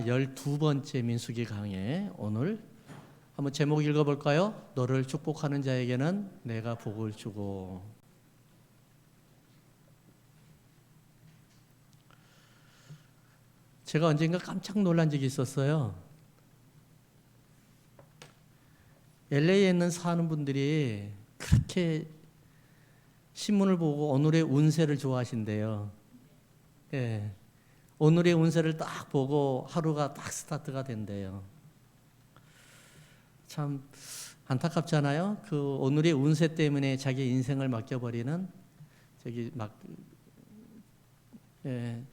12번째 민수기 강해. 오늘 한번 제목 읽어볼까요? 너를 축복하는 자에게는 내가 복을 주고. 제가 언젠가 깜짝 놀란 적이 있었어요. LA에 있는 사는 분들이 그렇게 신문을 보고 오늘의 운세를 좋아하신대요. 예. 오늘의 운세를 딱 보고 하루가 딱 스타트가 된대요. 참 안타깝잖아요. 그 오늘의 운세 때문에 자기 인생을 맡겨버리는 예.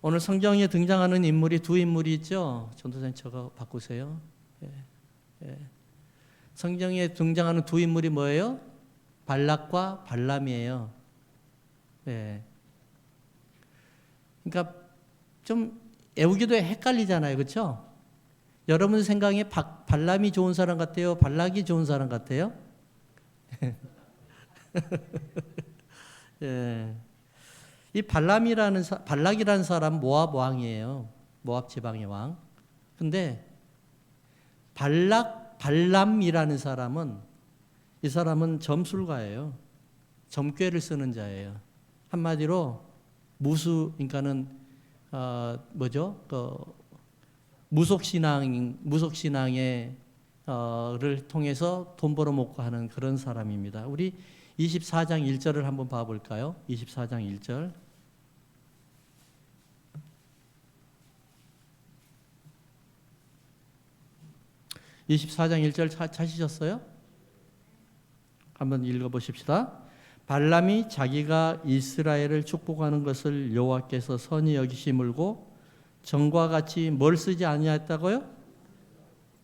오늘 성경에 등장하는 인물이 두 인물이 있죠. 전도사님 저거 바꾸세요. 예. 예. 성경에 등장하는 두 인물이 뭐예요? 발락과 발람이에요. 예. 그러니까 좀 애우기도 헷갈리잖아요. 그렇죠? 여러분 생각에 발람이 좋은 사람 같아요? 발락이 좋은 사람 같아요? 예. 이 발락이라는 사람 모압 왕이에요. 모압 지방의 왕. 근데 발람이라는 사람은 이 사람은 점술가예요. 점괘를 쓰는 자예요. 한마디로 그러니까는 뭐죠? 무속신앙을 통해서 돈 벌어먹고 하는 그런 사람입니다. 우리 24장 1절을 한번 봐볼까요? 24장 1절. 찾으셨어요? 한번 읽어보십시다. 발람이 자기가 이스라엘을 축복하는 것을 여호와께서 선히 여기심을고 전과 같이 뭘 쓰지 아니하였다고요?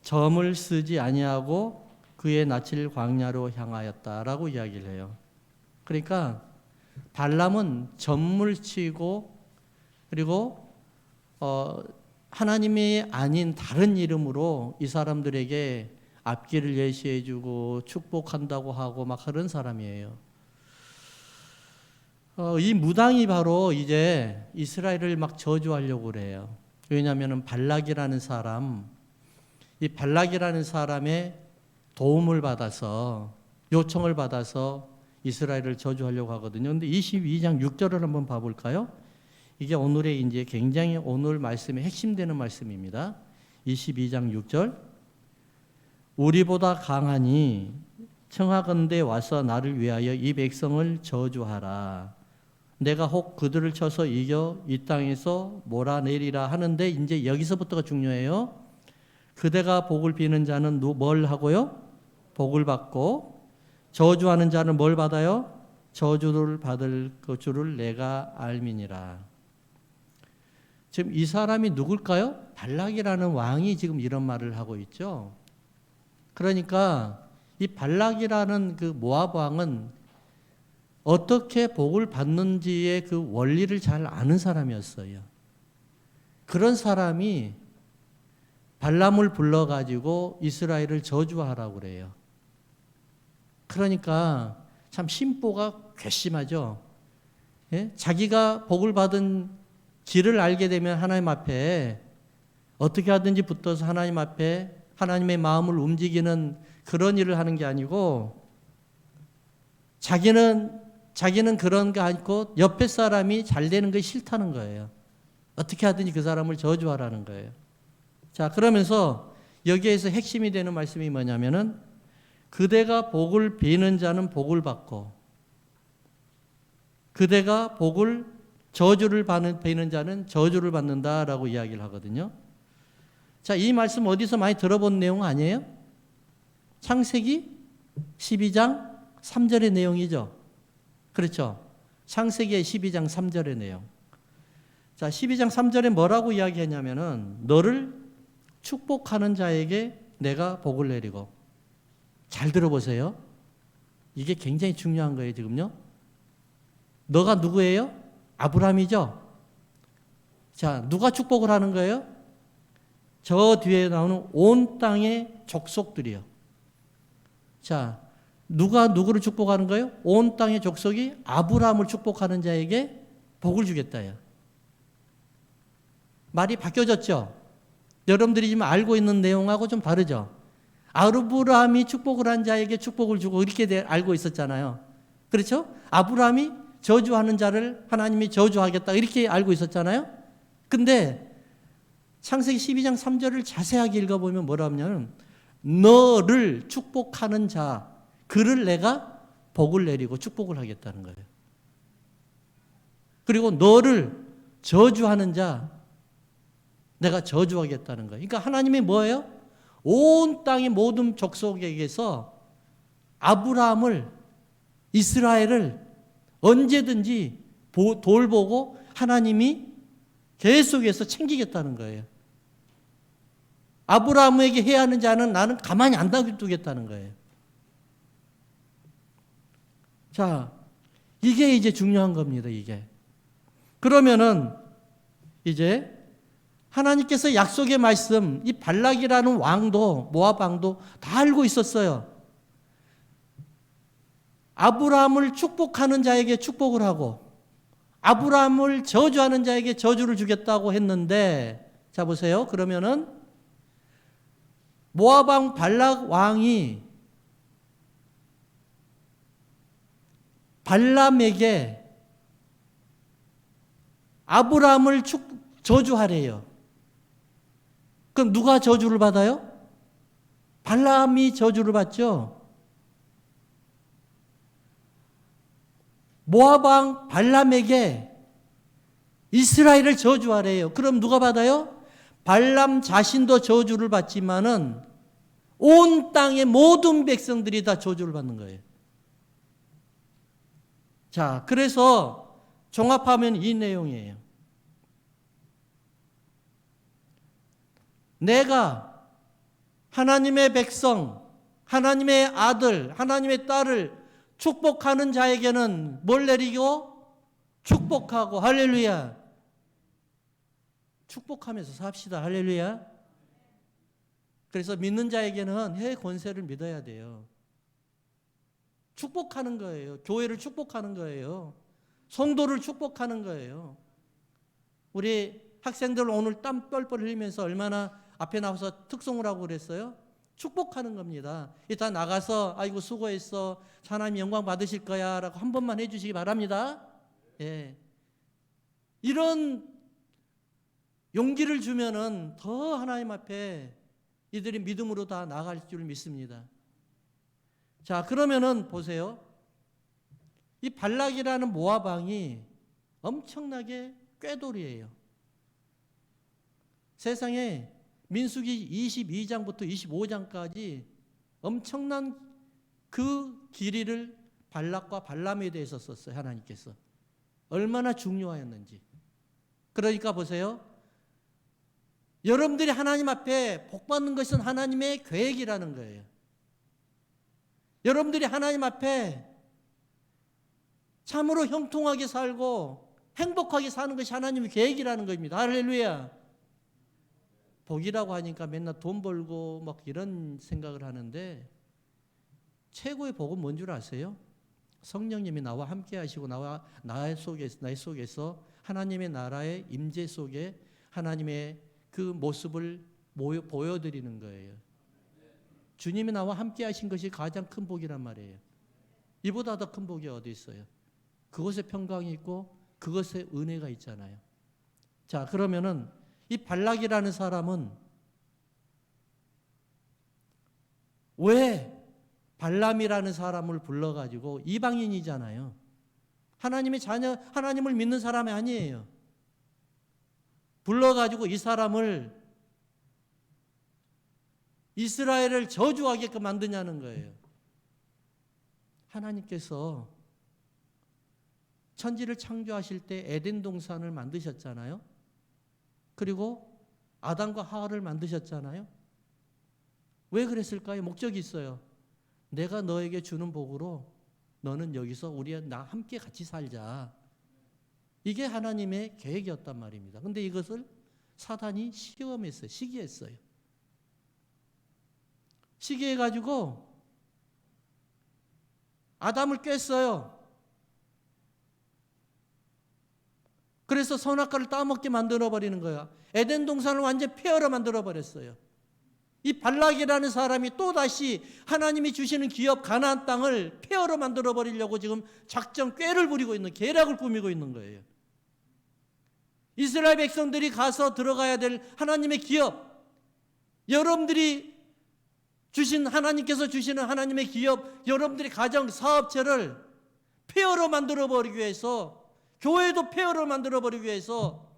점을 쓰지 아니하고 그의 낯을 광야로 향하였다라고 이야기를 해요. 그러니까 발람은 점을 치고 그리고 하나님이 아닌 다른 이름으로 이 사람들에게 앞길을 예시해주고 축복한다고 하고 막 그런 사람이에요. 이 무당이 바로 이제 이스라엘을 막 저주하려고 그래요. 왜냐하면 발락이라는 사람의 도움을 받아서 요청을 받아서 이스라엘을 저주하려고 하거든요. 근데 22장 6절을 한번 봐볼까요? 이게 오늘의 이제 굉장히 오늘 말씀의 핵심되는 말씀입니다. 22장 6절. 우리보다 강하니 청하건대 와서 나를 위하여 이 백성을 저주하라. 내가 혹 그들을 쳐서 이겨 이 땅에서 몰아내리라 하는데 이제 여기서부터가 중요해요. 그대가 복을 비는 자는 뭘 하고요? 복을 받고 저주하는 자는 뭘 받아요? 저주를 받을 그 줄을 내가 알미니라. 지금 이 사람이 누굴까요? 발락이라는 왕이 지금 이런 말을 하고 있죠. 그러니까 이 발락이라는 그 모압 왕은 어떻게 복을 받는지의 그 원리를 잘 아는 사람이었어요. 그런 사람이 발람을 불러가지고 이스라엘을 저주하라고 그래요. 그러니까 참 심보가 괘씸하죠. 예? 자기가 복을 받은 길을 알게 되면 하나님 앞에 어떻게 하든지 붙어서 하나님 앞에 하나님의 마음을 움직이는 그런 일을 하는 게 아니고 자기는 그런 거 않고 옆에 사람이 잘 되는 게 싫다는 거예요. 어떻게 하든지 그 사람을 저주하라는 거예요. 자, 그러면서 여기에서 핵심이 되는 말씀이 뭐냐면은 그대가 복을 비는 자는 복을 받고 그대가 저주를 비는 자는 저주를 받는다라고 이야기를 하거든요. 자, 이 말씀 어디서 많이 들어본 내용 아니에요? 창세기 12장 3절의 내용이죠. 그렇죠. 창세기 12장 3절의 내용. 자, 12장 3절에 뭐라고 이야기했냐면은 너를 축복하는 자에게 내가 복을 내리고. 잘 들어보세요. 이게 굉장히 중요한 거예요, 지금요. 너가 누구예요? 아브라함이죠. 자, 누가 축복을 하는 거예요? 저 뒤에 나오는 온 땅의 족속들이요. 자, 누가 누구를 축복하는 거예요? 온 땅의 족속이 아브라함을 축복하는 자에게 복을 주겠다요. 말이 바뀌어졌죠. 여러분들이 지금 알고 있는 내용하고 좀 다르죠. 아브라함이 축복을 한 자에게 축복을 주고 이렇게 알고 있었잖아요. 그렇죠? 아브라함이 저주하는 자를 하나님이 저주하겠다 이렇게 알고 있었잖아요. 근데 창세기 12장 3절을 자세하게 읽어보면 뭐라 하냐면 너를 축복하는 자 그를 내가 복을 내리고 축복을 하겠다는 거예요. 그리고 너를 저주하는 자 내가 저주하겠다는 거예요. 그러니까 하나님이 뭐예요? 온 땅의 모든 족속에게서 아브라함을 이스라엘을 언제든지 돌보고 하나님이 계속해서 챙기겠다는 거예요. 아브라함에게 해야 하는 자는 나는 가만히 안 놔두겠다는 거예요. 자, 이게 이제 중요한 겁니다, 이게. 그러면은 이제 하나님께서 약속의 말씀, 이 발락이라는 왕도, 모압 왕도 다 알고 있었어요. 아브라함을 축복하는 자에게 축복을 하고, 아브라함을 저주하는 자에게 저주를 주겠다고 했는데, 자 보세요. 그러면은, 모압 왕 발락 왕이 발람에게 아브라함을 저주하래요. 그럼 누가 저주를 받아요? 발람이 저주를 받죠. 모압 왕 발람에게 이스라엘을 저주하래요. 그럼 누가 받아요? 발람 자신도 저주를 받지만은 온 땅의 모든 백성들이 다 저주를 받는 거예요. 자, 그래서 종합하면 이 내용이에요. 내가 하나님의 백성, 하나님의 아들, 하나님의 딸을 축복하는 자에게는 뭘 내리고? 축복하고, 할렐루야. 축복하면서 삽시다, 할렐루야. 그래서 믿는 자에게는 해 권세를 믿어야 돼요. 축복하는 거예요. 교회를 축복하는 거예요. 성도를 축복하는 거예요. 우리 학생들 오늘 땀 뻘뻘 흘리면서 얼마나 앞에 나와서 특송을 하고 그랬어요? 축복하는 겁니다. 이따 나가서 아이고 수고했어. 하나님 영광 받으실 거야 라고 한 번만 해주시기 바랍니다. 예. 이런 용기를 주면은 더 하나님 앞에 이들이 믿음으로 다 나아갈 줄 믿습니다. 자, 그러면은 보세요. 이 발락이라는 모압 왕이 엄청나게 꾀돌이에요. 세상에 민수기 22장부터 25장까지 엄청난 그 길이를 발락과 발람에 대해서 썼어요. 하나님께서. 얼마나 중요하였는지. 그러니까 보세요. 여러분들이 하나님 앞에 복 받는 것은 하나님의 계획이라는 거예요. 여러분들이 하나님 앞에 참으로 형통하게 살고 행복하게 사는 것이 하나님의 계획이라는 겁니다. 할렐루야. 복이라고 하니까 맨날 돈 벌고 막 이런 생각을 하는데 최고의 복은 뭔 줄 아세요? 성령님이 나와 함께 하시고 나의 속에서 하나님의 나라의 임재 속에 하나님의 그 모습을 보여드리는 거예요. 주님이 나와 함께 하신 것이 가장 큰 복이란 말이에요. 이보다 더 큰 복이 어디 있어요? 그것에 평강이 있고 그것에 은혜가 있잖아요. 자, 그러면은 이 발락이라는 사람은 왜 발람이라는 사람을 불러가지고 이방인이잖아요. 하나님의 자녀, 하나님을 믿는 사람이 아니에요. 불러가지고 이 사람을 이스라엘을 저주하게끔 만드냐는 거예요. 하나님께서 천지를 창조하실 때 에덴 동산을 만드셨잖아요. 그리고 아담과 하와를 만드셨잖아요. 왜 그랬을까요? 목적이 있어요. 내가 너에게 주는 복으로 너는 여기서 나 함께 같이 살자. 이게 하나님의 계획이었단 말입니다. 그런데 이것을 사단이 시험했어요. 시기했어요. 시기해가지고 아담을 꿰어요. 그래서 선악과를 따먹게 만들어버리는 거야. 에덴 동산을 완전히 폐허로 만들어버렸어요. 이 발락이라는 사람이 또다시 하나님이 주시는 기업 가나안 땅을 폐허로 만들어버리려고 지금 작전 꾀를 부리고 있는, 계략을 꾸미고 있는 거예요. 이스라엘 백성들이 가서 들어가야 될 하나님의 기업, 여러분들이 하나님께서 주시는 하나님의 기업, 여러분들이 가정, 사업체를 폐허로 만들어버리기 위해서, 교회도 폐허로 만들어버리기 위해서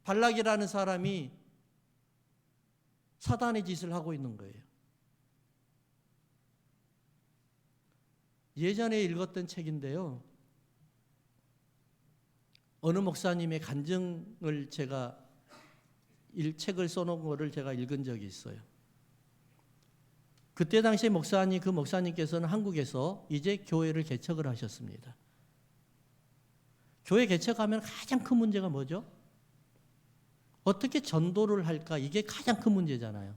발락이라는 사람이 사단의 짓을 하고 있는 거예요. 예전에 읽었던 책인데요. 어느 목사님의 간증을 제가 책을 써놓은 거를 제가 읽은 적이 있어요. 그때 당시에 그 목사님께서는 한국에서 이제 교회를 개척을 하셨습니다. 교회 개척하면 가장 큰 문제가 뭐죠? 어떻게 전도를 할까? 이게 가장 큰 문제잖아요.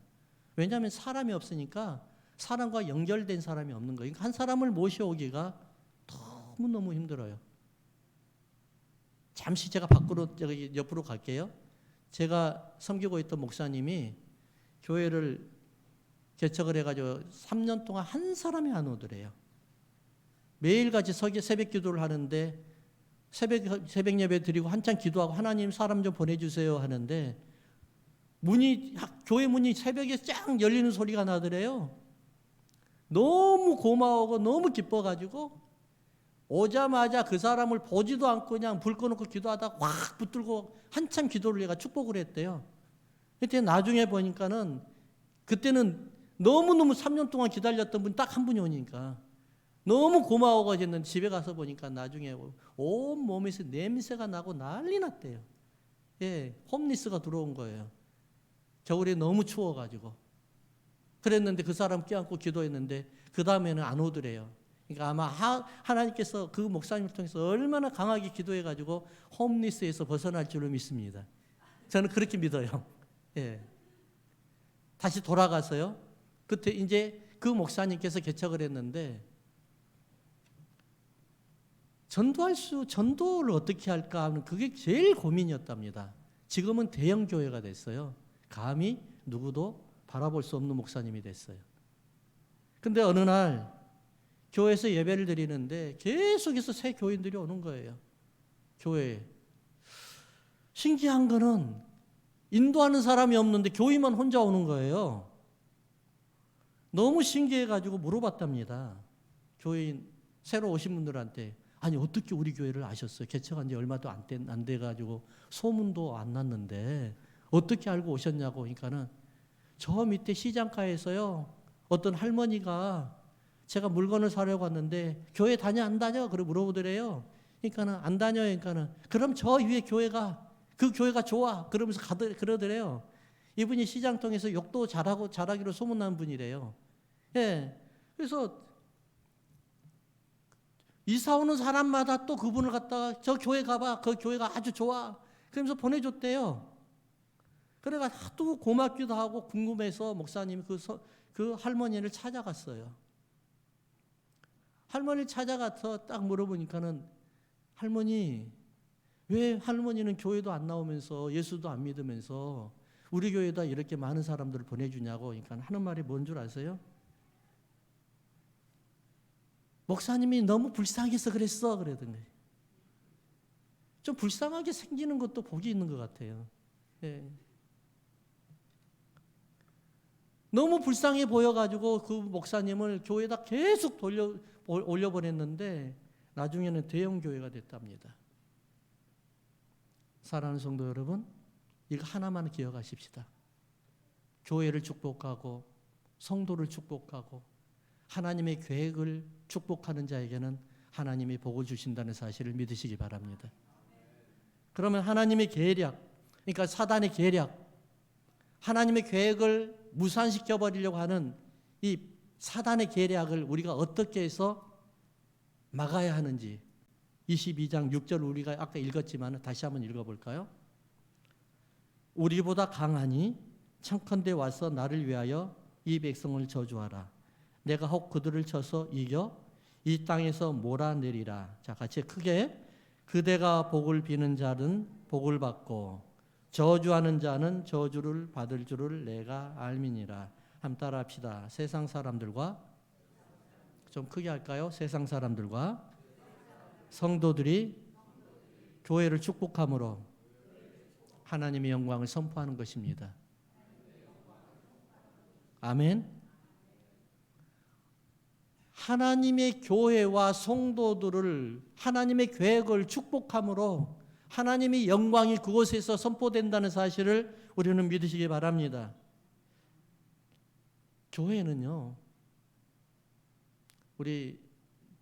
왜냐하면 사람이 없으니까 사람과 연결된 사람이 없는 거예요. 한 사람을 모셔오기가 너무너무 힘들어요. 잠시 제가 옆으로 갈게요. 제가 섬기고 있던 목사님이 교회를 개척을 해가지고 3년 동안 한 사람이 안 오더래요. 매일같이 새벽 기도를 하는데 새벽 예배 드리고 한참 기도하고 하나님 사람 좀 보내주세요 하는데 교회 문이 새벽에 쫙 열리는 소리가 나더래요. 너무 고마워하고 너무 기뻐가지고 오자마자 그 사람을 보지도 않고 그냥 불 꺼놓고 기도하다가 확 붙들고 한참 기도를 해가 축복을 했대요. 그때 나중에 보니까는 그때는 너무너무 3년 동안 기다렸던 분 딱 한 분이 오니까 너무 고마워가지고 집에 가서 보니까 나중에 온 몸에서 냄새가 나고 난리 났대요. 예, 홈리스가 들어온 거예요. 겨울에 너무 추워가지고. 그랬는데 그 사람 껴안고 기도했는데 그 다음에는 안 오더래요. 그러니까 아마 하나님께서 그 목사님을 통해서 얼마나 강하게 기도해가지고 홈리스에서 벗어날 줄을 믿습니다. 저는 그렇게 믿어요. 예. 다시 돌아가서요. 그때 이제 그 목사님께서 개척을 했는데 전도를 어떻게 할까 하는 그게 제일 고민이었답니다. 지금은 대형 교회가 됐어요. 감히 누구도 바라볼 수 없는 목사님이 됐어요. 근데 어느 날 교회에서 예배를 드리는데 계속해서 새 교인들이 오는 거예요. 교회에. 신기한 거는 인도하는 사람이 없는데 교인만 혼자 오는 거예요. 너무 신기해가지고 물어봤답니다. 교인 새로 오신 분들한테 아니 어떻게 우리 교회를 아셨어요? 개척한 지 얼마도 안 돼가지고 소문도 안 났는데 어떻게 알고 오셨냐고. 그러니까는 저 밑에 시장가에서요 어떤 할머니가 제가 물건을 사려고 왔는데 교회 다녀 안 다녀? 그래 물어보더래요. 그러니까는 안 다녀요. 그러니까는 그럼 저 위에 그 교회가 좋아. 그러면서 그러더래요. 이분이 시장통에서 욕도 잘하기로 소문난 분이래요. 예. 그래서 이사 오는 사람마다 또 그분을 갖다가 저 교회 가봐. 그 교회가 아주 좋아. 그러면서 보내줬대요. 그래가 하도 고맙기도 하고 궁금해서 목사님이 그 할머니를 찾아갔어요. 할머니를 찾아가서 딱 물어보니까는 할머니, 왜 할머니는 교회도 안 나오면서 예수도 안 믿으면서 우리 교회에다 이렇게 많은 사람들을 보내주냐고. 그러니까 하는 말이 뭔 줄 아세요? 목사님이 너무 불쌍해서 그랬어. 그러던데. 좀 불쌍하게 생기는 것도 복이 있는 것 같아요. 예. 너무 불쌍해 보여가지고 그 목사님을 교회에다 계속 올려보냈는데 나중에는 대형 교회가 됐답니다. 사랑하는 성도 여러분, 이거 하나만 기억하십시다. 교회를 축복하고 성도를 축복하고 하나님의 계획을 축복하는 자에게는 하나님이 복을 주신다는 사실을 믿으시기 바랍니다. 그러면 하나님의 계략, 그러니까 사단의 계략, 하나님의 계획을 무산시켜버리려고 하는 이 사단의 계략을 우리가 어떻게 해서 막아야 하는지 22장 6절 우리가 아까 읽었지만 다시 한번 읽어볼까요? 우리보다 강하니 청컨대 와서 나를 위하여 이 백성을 저주하라. 내가 혹 그들을 쳐서 이겨 이 땅에서 몰아내리라. 자, 같이 크게 그대가 복을 비는 자는 복을 받고 저주하는 자는 저주를 받을 줄을 내가 알미니라. 한번 따라합시다. 세상 사람들과, 좀 크게 할까요? 세상 사람들과 성도들이 교회를 축복함으로 하나님의 영광을 선포하는 것입니다. 아멘. 하나님의 교회와 성도들을, 하나님의 계획을 축복함으로 하나님의 영광이 그곳에서 선포된다는 사실을 우리는 믿으시기 바랍니다. 교회는요,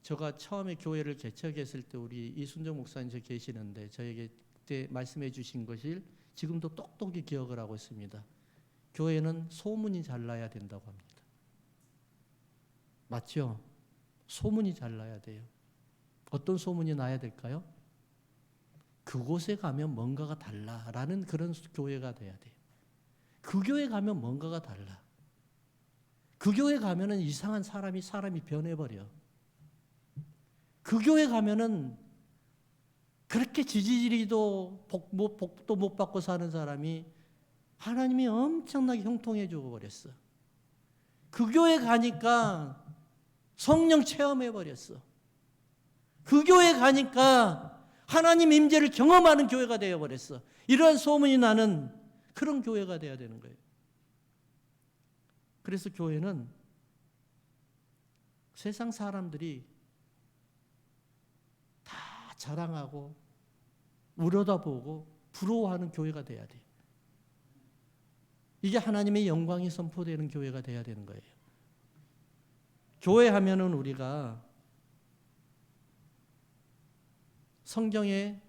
제가 처음에 교회를 개척했을 때 우리 이순정 목사님 저 계시는데 저에게 그때 말씀해 주신 것을 지금도 똑똑히 기억을 하고 있습니다. 교회는 소문이 잘 나야 된다고 합니다. 맞죠? 소문이 잘 나야 돼요. 어떤 소문이 나야 될까요? 그곳에 가면 뭔가가 달라라는 그런 교회가 돼야 돼요. 그 교회 가면 뭔가가 달라. 그 교회 가면은 이상한 사람이 변해버려. 그 교회 가면은 그렇게 지지리도 복도 못 받고 사는 사람이 하나님이 엄청나게 형통해 줘 버렸어. 그 교회 가니까 성령 체험해 버렸어. 그 교회 가니까 하나님 임재를 경험하는 교회가 되어 버렸어. 이러한 소문이 나는 그런 교회가 돼야 되는 거예요. 그래서 교회는 세상 사람들이 다 자랑하고 우러다보고 부러워하는 교회가 돼야 돼요. 이게 하나님의 영광이 선포되는 교회가 돼야 되는 거예요. 교회 하면은 우리가 성경에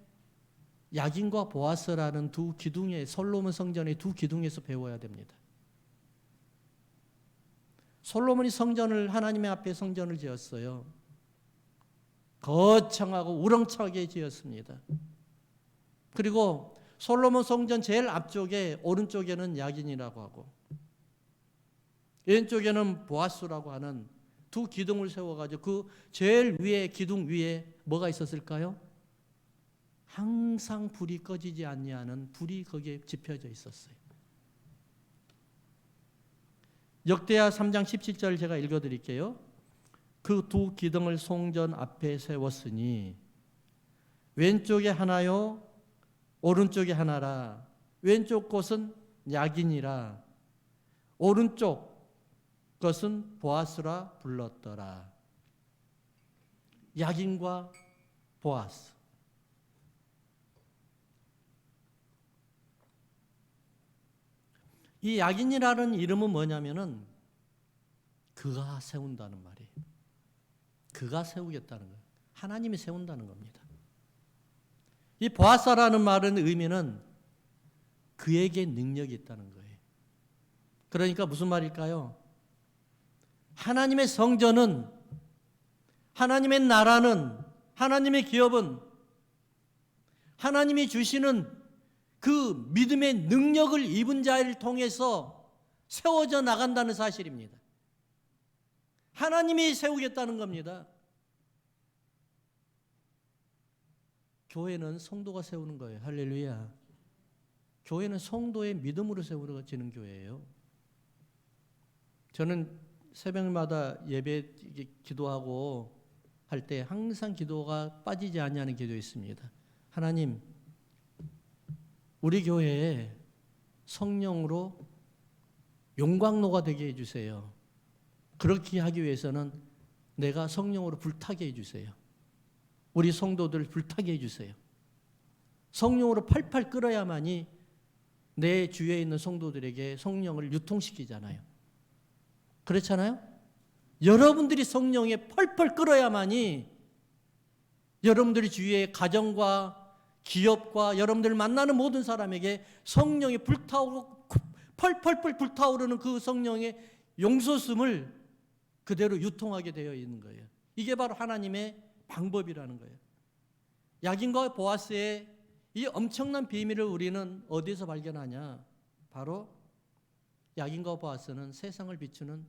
야긴과 보아스라는 두 기둥에, 솔로몬 성전의 두 기둥에서 배워야 됩니다. 솔로몬이 하나님의 앞에 성전을 지었어요. 거창하고 우렁차게 지었습니다. 그리고 솔로몬 성전 제일 앞쪽에, 오른쪽에는 야긴이라고 하고 왼쪽에는 보아스라고 하는 두 기둥을 세워가지고 그 제일 위에, 기둥 위에 뭐가 있었을까요? 항상 불이 꺼지지 않냐는 불이 거기에 지펴져 있었어요. 역대하 3장 17절 제가 읽어드릴게요. 그 두 기둥을 성전 앞에 세웠으니 왼쪽에 하나요 오른쪽에 하나라. 왼쪽 곳은 야긴이라 오른쪽 것은 보아스라 불렀더라. 야긴과 보아스. 이 야긴이라는 이름은 뭐냐면은 그가 세운다는 말이에요. 그가 세우겠다는 거예요. 하나님이 세운다는 겁니다. 이 보아스라는 말은 의미는 그에게 능력이 있다는 거예요. 그러니까 무슨 말일까요? 하나님의 성전은, 하나님의 나라는, 하나님의 기업은 하나님이 주시는 그 믿음의 능력을 입은 자를 통해서 세워져 나간다는 사실입니다. 하나님이 세우겠다는 겁니다. 교회는 성도가 세우는 거예요. 할렐루야. 교회는 성도의 믿음으로 세워지는 교회예요. 저는 새벽마다 예배 기도하고 할 때 항상 기도가 빠지지 않냐는 기도가 있습니다. 하나님, 우리 교회에 성령으로 용광로가 되게 해주세요. 그렇게 하기 위해서는 내가 성령으로 불타게 해주세요. 우리 성도들을 불타게 해주세요. 성령으로 팔팔 끓어야만이 내 주위에 있는 성도들에게 성령을 유통시키잖아요. 그렇잖아요? 여러분들이 성령에 펄펄 끓어야만이 여러분들이 주위의 가정과 기업과 여러분들을 만나는 모든 사람에게 성령이 불타오르고 펄펄펄 불타오르는 그 성령의 용솟음을 그대로 유통하게 되어 있는 거예요. 이게 바로 하나님의 방법이라는 거예요. 야긴과 보아스의 이 엄청난 비밀을 우리는 어디서 발견하냐? 바로 야긴과 보아스는 세상을 비추는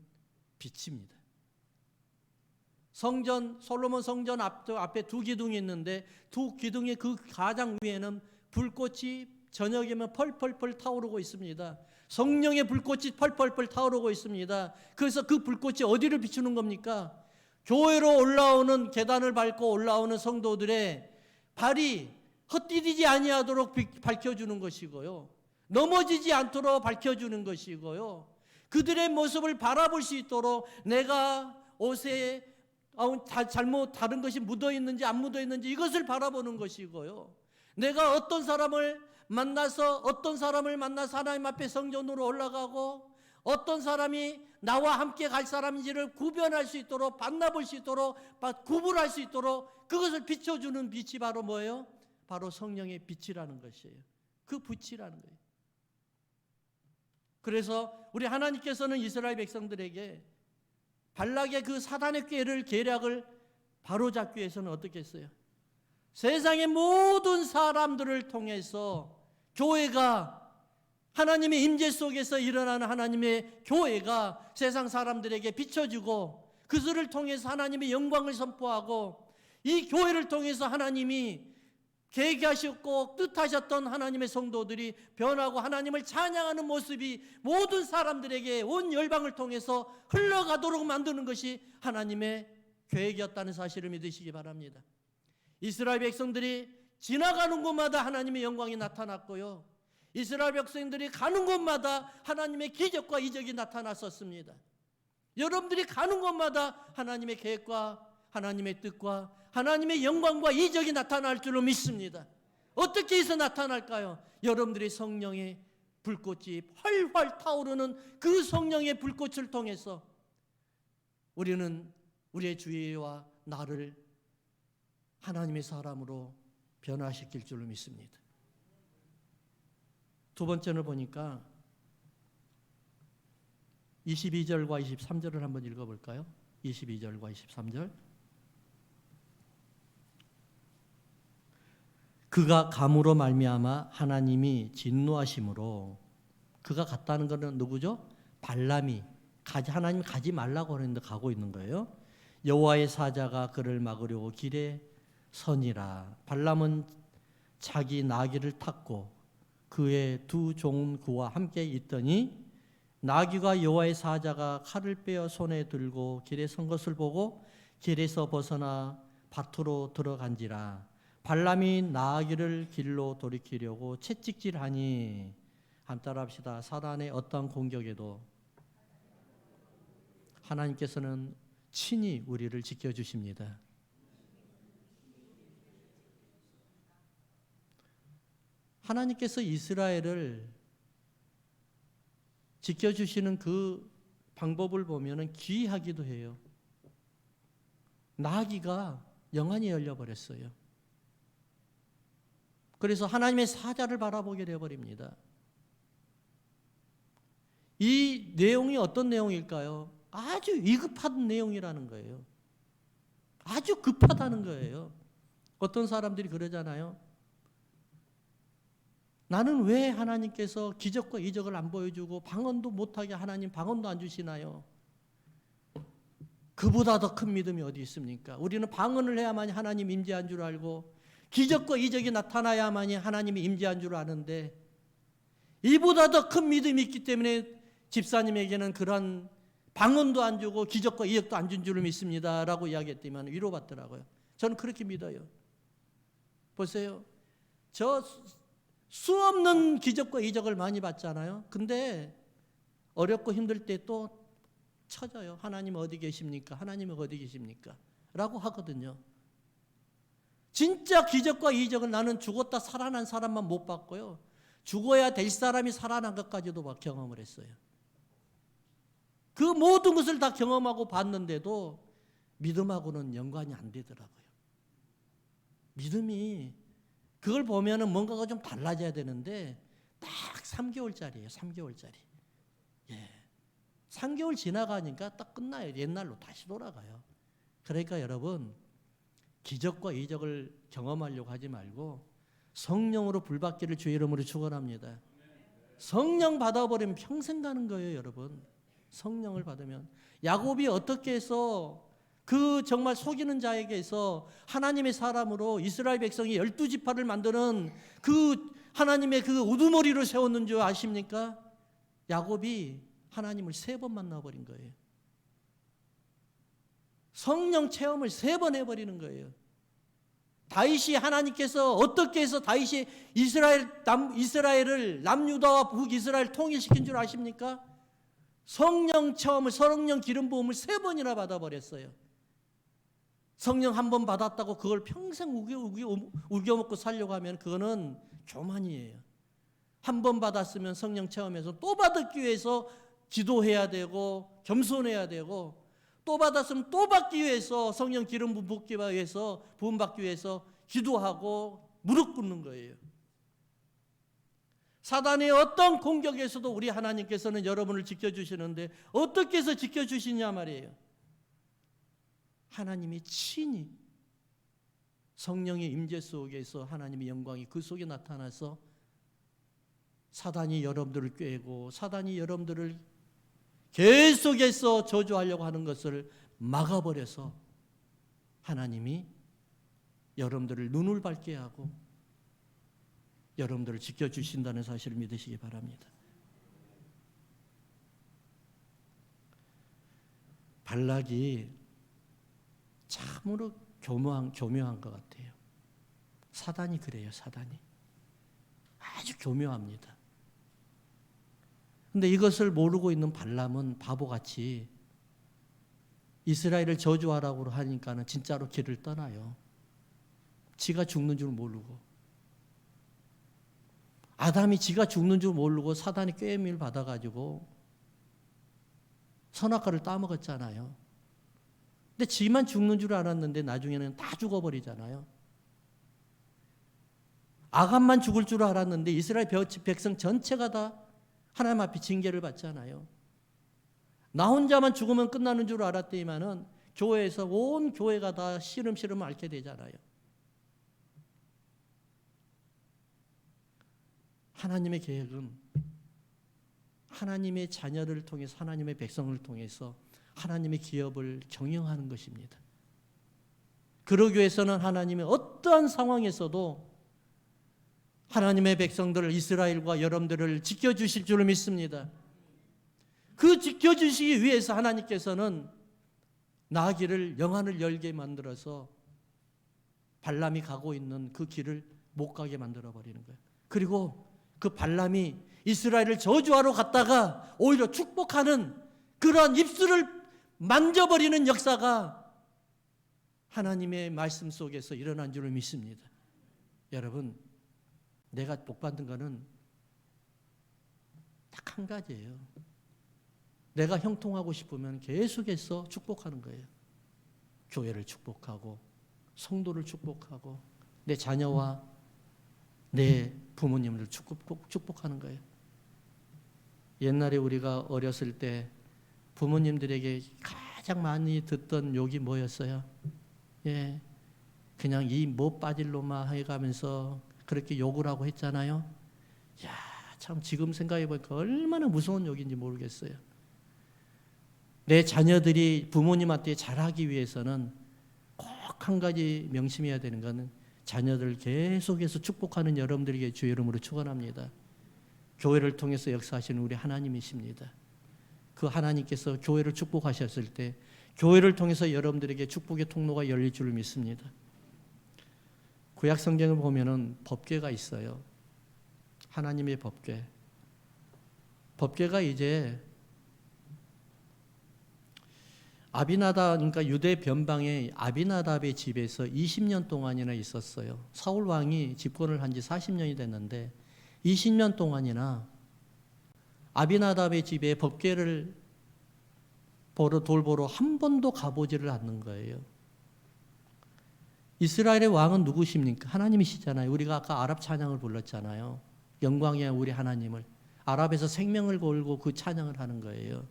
빛입니다. 성전, 솔로몬 성전 앞에 두 기둥이 있는데 두 기둥의 그 가장 위에는 불꽃이 저녁이면 펄펄펄 타오르고 있습니다. 성령의 불꽃이 펄펄펄 타오르고 있습니다. 그래서 그 불꽃이 어디를 비추는 겁니까? 교회로 올라오는, 계단을 밟고 올라오는 성도들의 발이 헛디디지 아니하도록 밝혀주는 것이고요. 넘어지지 않도록 밝혀주는 것이고요. 그들의 모습을 바라볼 수 있도록 내가 옷에 잘못 다른 것이 묻어있는지 안 묻어있는지 이것을 바라보는 것이고요. 내가 어떤 사람을 만나서 하나님 앞에 성전으로 올라가고 어떤 사람이 나와 함께 갈 사람인지를 구별할 수 있도록, 만나볼 수 있도록, 구분할 수 있도록 그것을 비춰주는 빛이 바로 뭐예요? 바로 성령의 빛이라는 것이에요. 그 빛이라는 거예요. 그래서 우리 하나님께서는 이스라엘 백성들에게 발락의 그 사단의 계략을 바로잡기 위해서는 어떻게 했어요? 세상의 모든 사람들을 통해서 교회가, 하나님의 임재 속에서 일어나는 하나님의 교회가 세상 사람들에게 비춰주고 그들을 통해서 하나님의 영광을 선포하고 이 교회를 통해서 하나님이 계획하셨고 뜻하셨던 하나님의 성도들이 변하고 하나님을 찬양하는 모습이 모든 사람들에게 온 열방을 통해서 흘러가도록 만드는 것이 하나님의 계획이었다는 사실을 믿으시기 바랍니다. 이스라엘 백성들이 지나가는 곳마다 하나님의 영광이 나타났고요. 이스라엘 백성들이 가는 곳마다 하나님의 기적과 이적이 나타났었습니다. 여러분들이 가는 곳마다 하나님의 계획과 하나님의 뜻과 하나님의 영광과 이적이 나타날 줄로 믿습니다. 어떻게 해서 나타날까요? 여러분들이 성령의 불꽃이 활활 타오르는 그 성령의 불꽃을 통해서 우리는 우리의 주위와 나를 하나님의 사람으로 변화시킬 줄로 믿습니다. 두 번째는 보니까 22절과 23절을 한번 읽어볼까요? 22절과 23절. 그가 감으로 말미암아 하나님이 진노하심으로, 그가 갔다는 것은 누구죠? 발람이 하나님이 가지 말라고 하는데 가고 있는 거예요. 여호와의 사자가 그를 막으려고 길에 서니라. 발람은 자기 나귀를 탔고 그의 두 종 그와 함께 있더니 나귀가 여호와의 사자가 칼을 빼어 손에 들고 길에 선 것을 보고 길에서 벗어나 밭으로 들어간지라. 발람이 나귀를 길로 돌이키려고 채찍질하니, 한번 따라합시다. 사단의 어떠한 공격에도 하나님께서는 친히 우리를 지켜주십니다. 하나님께서 이스라엘을 지켜주시는 그 방법을 보면 기이하기도 해요. 나귀가 영안이 열려버렸어요. 그래서 하나님의 사자를 바라보게 되어버립니다. 이 내용이 어떤 내용일까요? 아주 위급한 내용이라는 거예요. 아주 급하다는 거예요. 어떤 사람들이 그러잖아요. 나는 왜 하나님께서 기적과 이적을 안 보여주고 방언도 못하게 하나님 방언도 안 주시나요? 그보다 더 큰 믿음이 어디 있습니까? 우리는 방언을 해야만이 하나님 임재한 줄 알고 기적과 이적이 나타나야만이 하나님이 임재한 줄 아는데, 이보다 더 큰 믿음이 있기 때문에 집사님에게는 그런 방언도 안 주고 기적과 이적도 안 준 줄을 믿습니다 라고 이야기했더니 위로받더라고요. 저는 그렇게 믿어요. 보세요. 저 수없는 기적과 이적을 많이 봤잖아요. 근데 어렵고 힘들 때 또 쳐져요. 하나님 어디 계십니까? 하나님 어디 계십니까? 라고 하거든요. 진짜 기적과 이적을 나는 죽었다 살아난 사람만 못 봤고요. 죽어야 될 사람이 살아난 것까지도 막 경험을 했어요. 그 모든 것을 다 경험하고 봤는데도 믿음하고는 연관이 안 되더라고요. 믿음이, 그걸 보면은 뭔가가 좀 달라져야 되는데 딱 3개월짜리예요. 3개월짜리. 예. 3개월 지나가니까 딱 끝나요. 옛날로 다시 돌아가요. 그러니까 여러분, 기적과 이적을 경험하려고 하지 말고 성령으로 불받기를 주의 이름으로 축원합니다. 성령 받아버리면 평생 가는 거예요, 여러분. 성령을 받으면. 야곱이 어떻게 해서 그 정말 속이는 자에게서 하나님의 사람으로 이스라엘 백성이 12지파를 만드는 그 하나님의 그 우두머리를 세웠는 줄 아십니까? 야곱이 하나님을 3번 만나버린 거예요. 성령 체험을 3번 해버리는 거예요. 다윗이 하나님께서 어떻게 해서 다윗이 이스라엘을 남유다와 북이스라엘 통일시킨 줄 아십니까? 성령 체험을, 성령 기름 부음을 3번이나 받아버렸어요. 성령 한 번 받았다고 그걸 평생 우겨먹고 살려고 하면 그거는 교만이에요. 한 번 받았으면 성령 체험에서 또 받기 위해서 기도해야 되고 겸손해야 되고, 또 받았으면 또 받기 위해서 성령 기름 붓기 위해서, 부음받기 위해서 기도하고 무릎 꿇는 거예요. 사단의 어떤 공격에서도 우리 하나님께서는 여러분을 지켜주시는데 어떻게 해서 지켜주시냐 말이에요. 하나님이 친히 성령의 임재 속에서 하나님의 영광이 그 속에 나타나서 사단이 여러분들을 꾀고 사단이 여러분들을 계속해서 저주하려고 하는 것을 막아버려서 하나님이 여러분들을 눈을 밝게 하고 여러분들을 지켜주신다는 사실을 믿으시기 바랍니다. 발락이 참으로 교묘한 것 같아요. 사단이 그래요. 사단이 아주 교묘합니다. 근데 이것을 모르고 있는 발람은 바보같이 이스라엘을 저주하라고 하니까는 진짜로 길을 떠나요. 지가 죽는 줄 모르고. 아담이 지가 죽는 줄 모르고 사단이 꾀임을 받아가지고 선악과를 따먹었잖아요. 근데 지만 죽는 줄 알았는데 나중에는 다 죽어버리잖아요. 아간만 죽을 줄 알았는데 이스라엘 백성 전체가 다 하나님 앞에 징계를 받잖아요. 나 혼자만 죽으면 끝나는 줄 알았더니만은 교회에서 온 교회가 다 시름시름 앓게 되잖아요. 하나님의 계획은 하나님의 자녀를 통해서, 하나님의 백성을 통해서 하나님의 기업을 경영하는 것입니다. 그러기 위해서는 하나님의 어떠한 상황에서도 하나님의 백성들 이스라엘과 여러분들을 지켜주실 줄 믿습니다. 그 지켜주시기 위해서 하나님께서는 나귀를, 영안을 열게 만들어서 발람이 가고 있는 그 길을 못 가게 만들어 버리는 거예요. 그리고 그 발람이 이스라엘을 저주하러 갔다가 오히려 축복하는 그러한 입술을 만져버리는 역사가 하나님의 말씀 속에서 일어난 줄을 믿습니다. 여러분, 내가 복 받는 거는 딱 한 가지예요. 내가 형통하고 싶으면 계속해서 축복하는 거예요. 교회를 축복하고 성도를 축복하고 내 자녀와 내 부모님을 축복하는 거예요. 옛날에 우리가 어렸을 때 부모님들에게 가장 많이 듣던 욕이 뭐였어요? 그냥 이 못 빠질 놈아 해가면서 그렇게 욕을 하고 했잖아요. 참 지금 생각해 보니까 얼마나 무서운 욕인지 모르겠어요. 내 자녀들이 부모님한테 잘하기 위해서는 꼭 한 가지 명심해야 되는 것은 자녀들 계속해서 축복하는 여러분들에게 주의 이름으로 축원합니다. 교회를 통해서 역사하시는 우리 하나님이십니다. 그 하나님께서 교회를 축복하셨을 때 교회를 통해서 여러분들에게 축복의 통로가 열릴 줄 믿습니다. 구약 성경을 보면은 법궤가 있어요. 하나님의 법궤. 법궤가 이제 그러니까 유대 변방의 아비나답의 집에서 20년 동안이나 있었어요. 사울 왕이 집권을 한 지 40년이 됐는데 20년 동안이나 아비나답의 집에 법궤를 돌보러 한 번도 가보지를 않는 거예요. 이스라엘의 왕은 누구십니까? 하나님이시잖아요. 우리가 아까 아랍 찬양을 불렀잖아요. 영광이야 우리 하나님을. 아랍에서 생명을 걸고 그 찬양을 하는 거예요.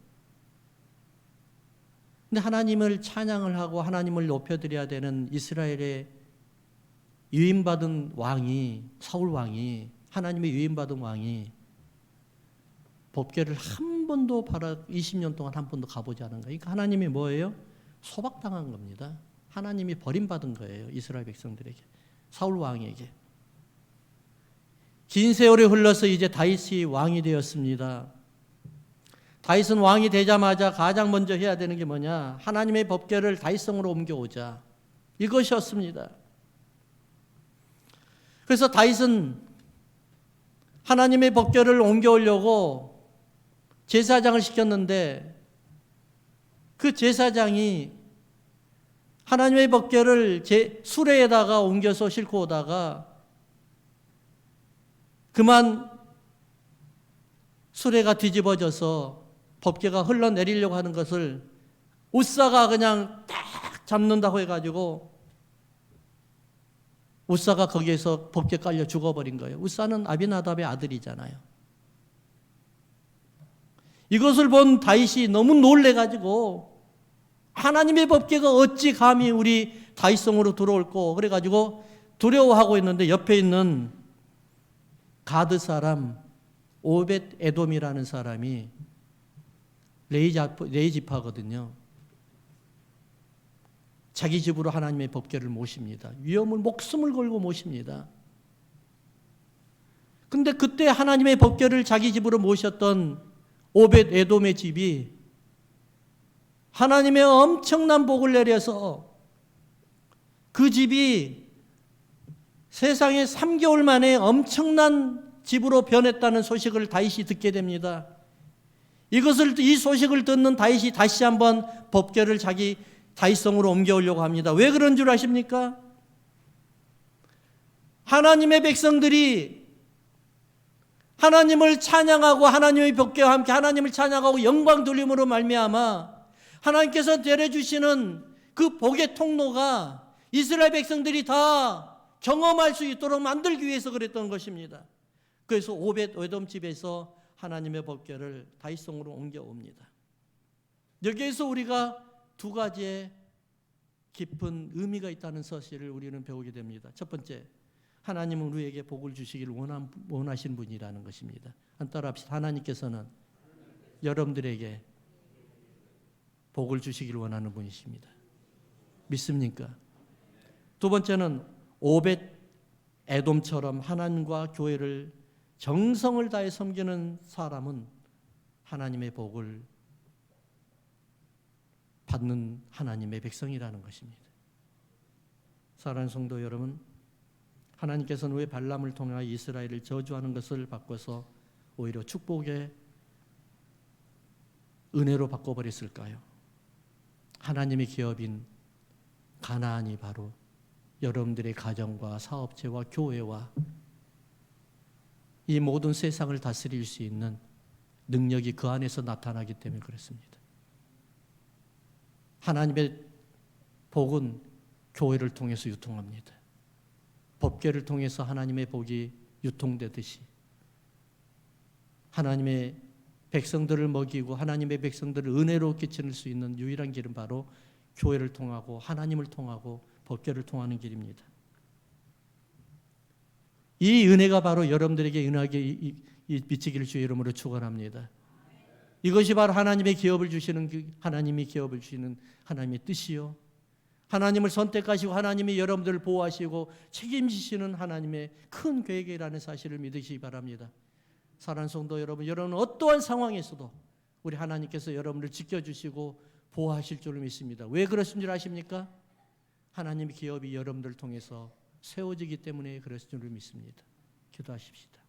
근데 하나님을 찬양을 하고 하나님을 높여드려야 되는 이스라엘의 유임받은 왕이, 사울 왕이, 하나님의 유임받은 왕이 법궤를 한 번도 20년 동안 한 번도 가보지 않은 거예요. 그러니까 하나님이 뭐예요? 소박당한 겁니다. 하나님이 버림받은 거예요. 이스라엘 백성들에게, 사울 왕에게. 긴 세월이 흘러서 이제 다윗이 왕이 되었습니다. 다윗은 왕이 되자마자 가장 먼저 해야 되는 게 뭐냐? 하나님의 법궤를 다윗성으로 옮겨오자. 이것이었습니다. 그래서 다윗은 하나님의 법궤를 옮겨오려고 제사장을 시켰는데 그 제사장이 하나님의 법궤를 수레에다가 옮겨서 싣고 오다가 그만 수레가 뒤집어져서 법궤가 흘러내리려고 하는 것을 우사가 그냥 딱 잡는다고 해가지고 우사가 거기에서 법궤 깔려 죽어버린 거예요. 우사는 아비나답의 아들이잖아요. 이것을 본 다윗이 너무 놀래가지고 하나님의 법궤가 어찌 감히 우리 다윗성으로 들어올꼬 그래가지고 두려워하고 있는데 옆에 있는 가드 사람 오벳 에돔이라는 사람이 레이지파거든요. 자기 집으로 하나님의 법궤를 모십니다. 목숨을 걸고 모십니다. 근데 그때 하나님의 법궤를 자기 집으로 모셨던 오벳 에돔의 집이 하나님의 엄청난 복을 내려서 그 집이 세상에 3개월 만에 엄청난 집으로 변했다는 소식을 다윗이 듣게 됩니다. 이 소식을 듣는 다윗이 다시 한번 법궤를 자기 다윗성으로 옮겨오려고 합니다. 왜 그런 줄 아십니까? 하나님의 백성들이 하나님을 찬양하고 하나님의 법궤와 함께 하나님을 찬양하고 영광 돌림으로 말미암아 하나님께서 내려주시는 그 복의 통로가 이스라엘 백성들이 다 경험할 수 있도록 만들기 위해서 그랬던 것입니다. 그래서 오벳 에돔 집에서 하나님의 법궤를 다윗성으로 옮겨옵니다. 여기에서 우리가 두 가지의 깊은 의미가 있다는 사실을 우리는 배우게 됩니다. 첫 번째, 하나님은 우리에게 복을 주시기를 원하신 분이라는 것입니다. 따라합시다. 하나님께서는 여러분들에게 복을 주시기를 원하는 분이십니다. 믿습니까? 두 번째는 오벳 에돔처럼 하나님과 교회를 정성을 다해 섬기는 사람은 하나님의 복을 받는 하나님의 백성이라는 것입니다. 사랑하는 성도 여러분, 하나님께서는 왜 발람을 통하여 이스라엘을 저주하는 것을 바꿔서 오히려 축복의 은혜로 바꿔버렸을까요? 하나님의 기업인 가나안이 바로 여러분들의 가정과 사업체와 교회와 이 모든 세상을 다스릴 수 있는 능력이 그 안에서 나타나기 때문에 그렇습니다. 하나님의 복은 교회를 통해서 유통합니다. 법궤를 통해서 하나님의 복이 유통되듯이 하나님의 백성들을 먹이고 하나님의 백성들을 은혜로 끼칠 수 있는 유일한 길은 바로 교회를 통하고 하나님을 통하고 법궤를 통하는 길입니다. 이 은혜가 바로 여러분들에게 은하게 미치기를 주의 이름으로 축원합니다. 이것이 바로 하나님의 기업을 주시는 하나님의 기업을 주시는 하나님의 뜻이요. 하나님을 선택하시고 하나님이 여러분들을 보호하시고 책임지시는 하나님의 큰 계획이라는 사실을 믿으시기 바랍니다. 사랑하는 성도 여러분, 여러분은 어떠한 상황에서도 우리 하나님께서 여러분을 지켜주시고 보호하실 줄을 믿습니다. 왜 그러신 줄 아십니까? 하나님의 기업이 여러분들을 통해서 세워지기 때문에 그랬을 줄을 믿습니다. 기도하십시다.